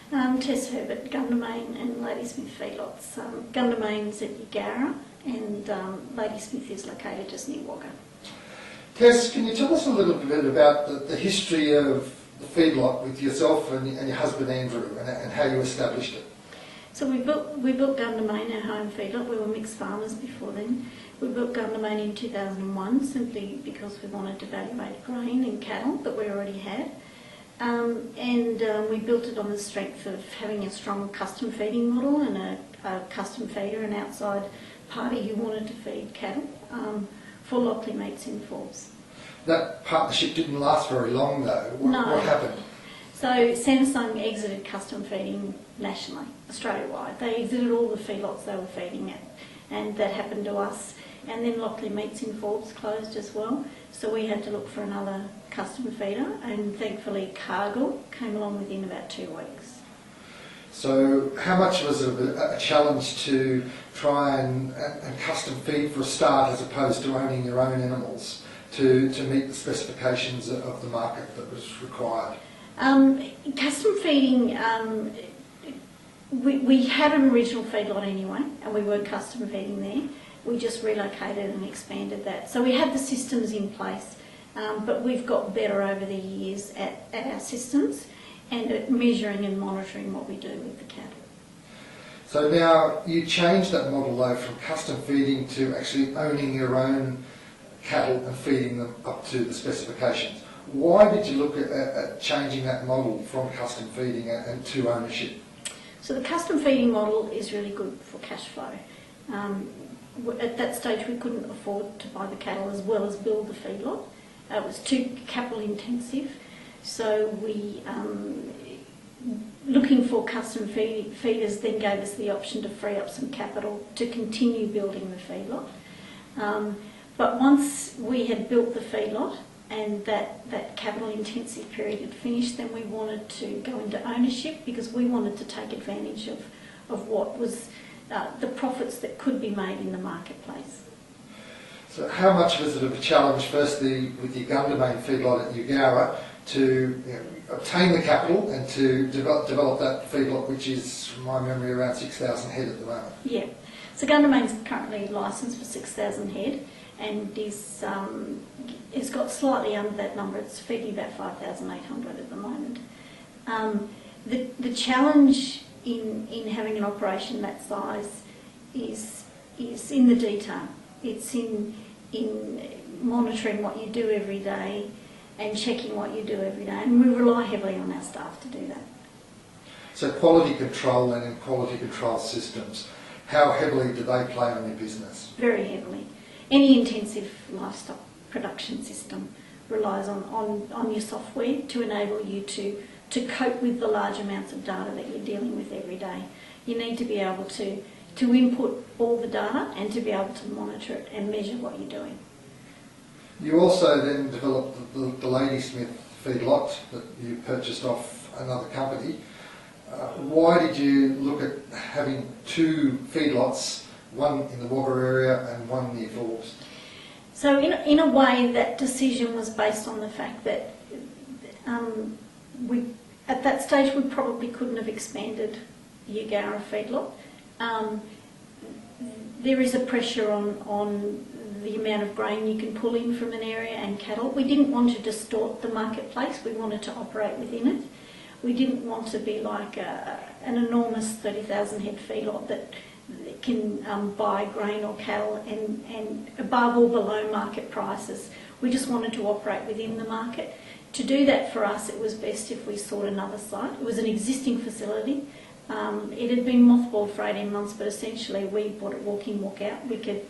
Tess Herbert, Gundermain and Ladysmith feedlots. Gundermain's at Yagara and Ladysmith is located just near Wagga. Tess, can you tell us a little bit about the history of the feedlot with yourself and your husband Andrew and how you established it? So we built Gundermain, our home feedlot. We were mixed farmers before then. We built Gundermain in 2001 simply because we wanted to evaluate grain and cattle that we already had. We built it on the strength of having a strong custom feeding model and a custom feeder, an outside party who wanted to feed cattle for Lockley Meats in Forbes. That partnership didn't last very long though. What happened? So Samsung exited custom feeding nationally, Australia-wide. They exited all the feedlots they were feeding at, and that happened to us. And then Lockley Meats in Forbes closed as well, so we had to look for another custom feeder, and thankfully Cargill came along within about 2 weeks. So how much was it a challenge to try and custom feed for a start as opposed to owning your own animals to meet the specifications of the market that was required? Custom feeding, we had an original feedlot anyway, and we were custom feeding there. We just relocated and expanded that. So we had the systems in place, but we've got better over the years at our systems and at measuring and monitoring what we do with the cattle. So now you changed that model though from custom feeding to actually owning your own cattle and feeding them up to the specifications. Why did you look at changing that model from custom feeding and to ownership? So the custom feeding model is really good for cash flow. At that stage we couldn't afford to buy the cattle as well as build the feedlot. It was too capital intensive, so we looking for custom feeders then gave us the option to free up some capital to continue building the feedlot. But once we had built the feedlot and that capital intensive period had finished, then we wanted to go into ownership because we wanted to take advantage of what was the profits that could be made in the marketplace. So how much was it of a challenge, firstly with your Gundermain feedlot at Yagara, to obtain the capital and to develop that feedlot, which is, from my memory, around 6,000 head at the moment? Yeah. So Gundermain's currently licensed for 6,000 head and it's got slightly under that number. It's feeding about 5,800 at the moment. The challenge in having an operation that size is in the detail. It's in monitoring what you do every day and checking what you do every day, and we rely heavily on our staff to do that. So quality control and in quality control systems, how heavily do they play on your business? Very heavily. Any intensive livestock production system relies on your software to enable you to cope with the large amounts of data that you're dealing with every day. You need to be able to input all the data and to be able to monitor it and measure what you're doing. You also then developed the Ladysmith feedlot that you purchased off another company. Why did you look at having two feedlots, one in the Wagga area and one near Forbes? So in a way that decision was based on the fact that at that stage we probably couldn't have expanded the Yagara feedlot. There is a pressure on the amount of grain you can pull in from an area and cattle. We didn't want to distort the marketplace, we wanted to operate within it. We didn't want to be like an enormous 30,000 head feedlot that can buy grain or cattle and above or below market prices. We just wanted to operate within the market. To do that for us, it was best if we sought another site. It was an existing facility. It had been mothballed for 18 months, but essentially we bought it walk in, walk out. We could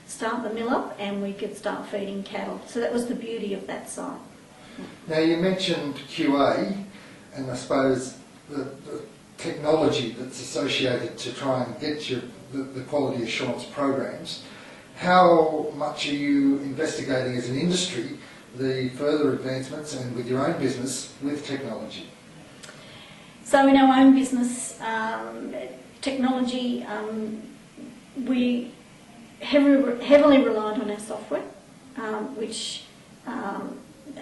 start the mill up and we could start feeding cattle. So that was the beauty of that site. Now you mentioned QA and I suppose the technology that's associated to try and get the quality assurance programs. How much are you investigating as an industry the further advancements and with your own business with technology? So in our own business, technology, we heavily relied on our software, which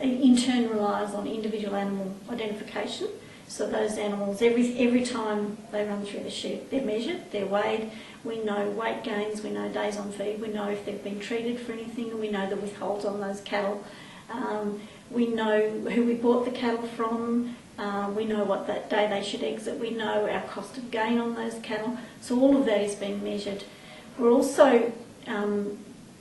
in turn relies on individual animal identification So those animals, every time they run through the shed, they're measured, they're weighed. We know weight gains, we know days on feed, we know if they've been treated for anything, and we know the withholds on those cattle. We know who we bought the cattle from, we know what that day they should exit, we know our cost of gain on those cattle. So all of that is being measured. We're also,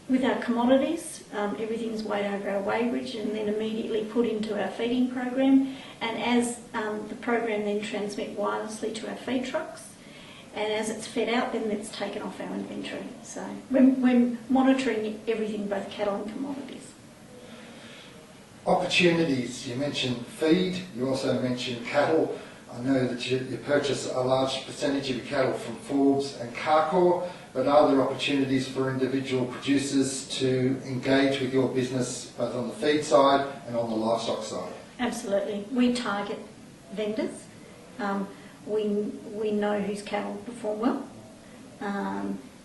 with our commodities, everything's weighed over our weighbridge and then immediately put into our feeding program. And as the program then transmits wirelessly to our feed trucks, and as it's fed out, then it's taken off our inventory. So we're monitoring everything, both cattle and commodities. Opportunities, you mentioned feed, you also mentioned cattle. I know that you purchase a large percentage of your cattle from Forbes and Carcor, but are there opportunities for individual producers to engage with your business both on the feed side and on the livestock side? Absolutely. We target vendors. We know whose cattle perform well,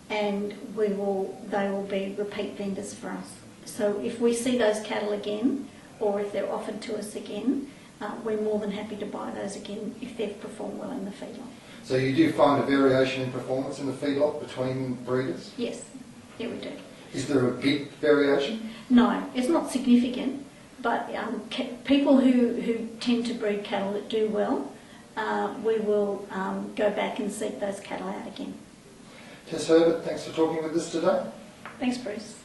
and they will be repeat vendors for us. So if we see those cattle again, or if they're offered to us again, we're more than happy to buy those again if they've performed well in the feedlot. So you do find a variation in performance in the feedlot between breeders? Yes, yeah, we do. Is there a big variation? No, it's not significant, but people who tend to breed cattle that do well, we will go back and seek those cattle out again. Tess Herbert, thanks for talking with us today. Thanks, Bruce.